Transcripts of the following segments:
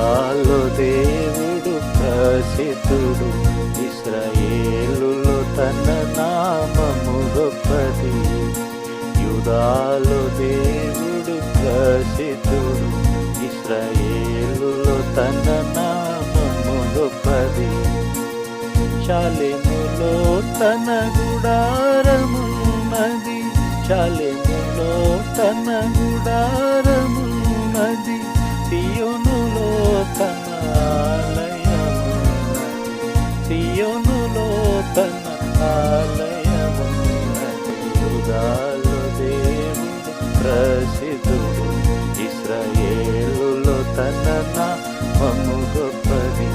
యూదాలో దేవుడు ప్రసిద్ధుడు, ఇశ్రాయేలులో తన నామము గొప్పది. యూదాలో దేవుడు ప్రసిద్ధుడు, ఇశ్రాయేలులో తన నామము గొప్పది. షాలెములో తన గుడారమున్నది, షాలెములో తన గుడారమున్నది. సియోనులో తన ఆలయమున్నది, సియోనులో తన ఆలయమున్నది. యూదాలో దేవుడు ప్రసిద్ధుడు, ఇశ్రాయేలులో తన నామము గొప్పది.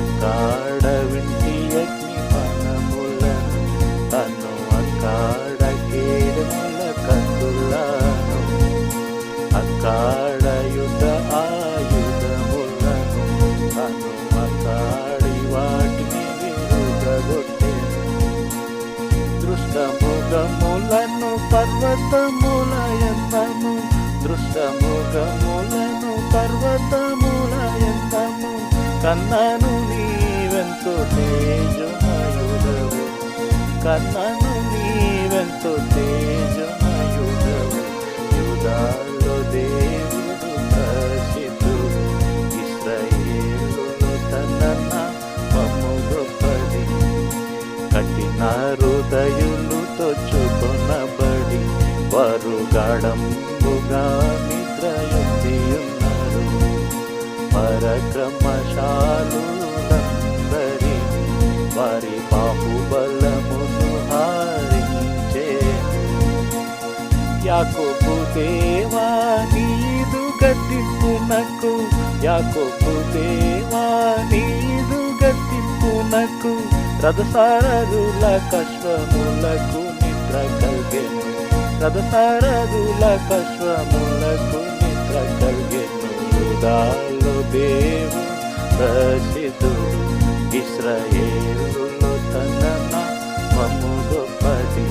అక్కడ వింటి అగ్ని మనములను, తను అక్కడ కేడముల కందులను, అక్కడ యుద్ధ ఆయుధములను, తను అక్కడి వాటిని విరుగగొట్టెను. దృష్టముఖములను పర్వతముల ఎందము, దృష్టముఖములను పర్వతముల ఎందము. కన్నను నీవెంతో తేజమయుడవు, కన్నను నీవెంతో తేజమయుడవు. యూదాలో దేవుడు ప్రసిద్ధుడు, ఇశ్రాయేలులో తన నామము గొప్పది. కఠిన హృదయులతో చూకొనబడి వారు గాఢంబుగా నిద్రయున్నారు. పరక్రమశాలులందరినీ వారి బాహుబలమును హారించెను. యాకోబు దేవా నీదు గద్దింపునకు, యాకోబు దేవా నీదు గద్దింపునకు. రథసారథుల కశ్వములకు నిద్ర కలిగెను, రథసారథుల కశ్వములకు నిద్ర కలిగెను. యూదాలో దేవుడు ప్రసిద్ధుడు, ఇశ్రాయేలులో తన నామము గొప్పది.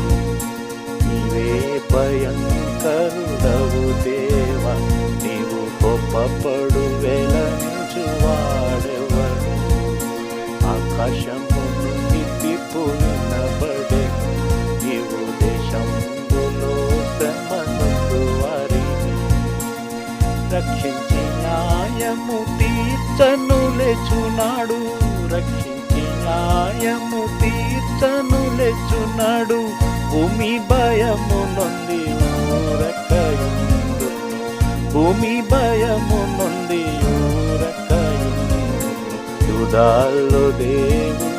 నీవే భయంకరుడవు దేవా, నీవు గొప్పపడు వేళ నిలుచువాడెవడు. ఆకాశము నుండి తీర్పు వినబడెను, నీవు దేశంలో శ్రమను వారిని రక్షించి న్యాయము తీర్చను లేచున్నాడు, రక్షించి న్యాయము తీర్చను లేచున్నాడు. భూమి భయము నొంది ఊరకయుండు, భూమి భయము నొంది ఊరకయుండు. యూదాలో దేవుడు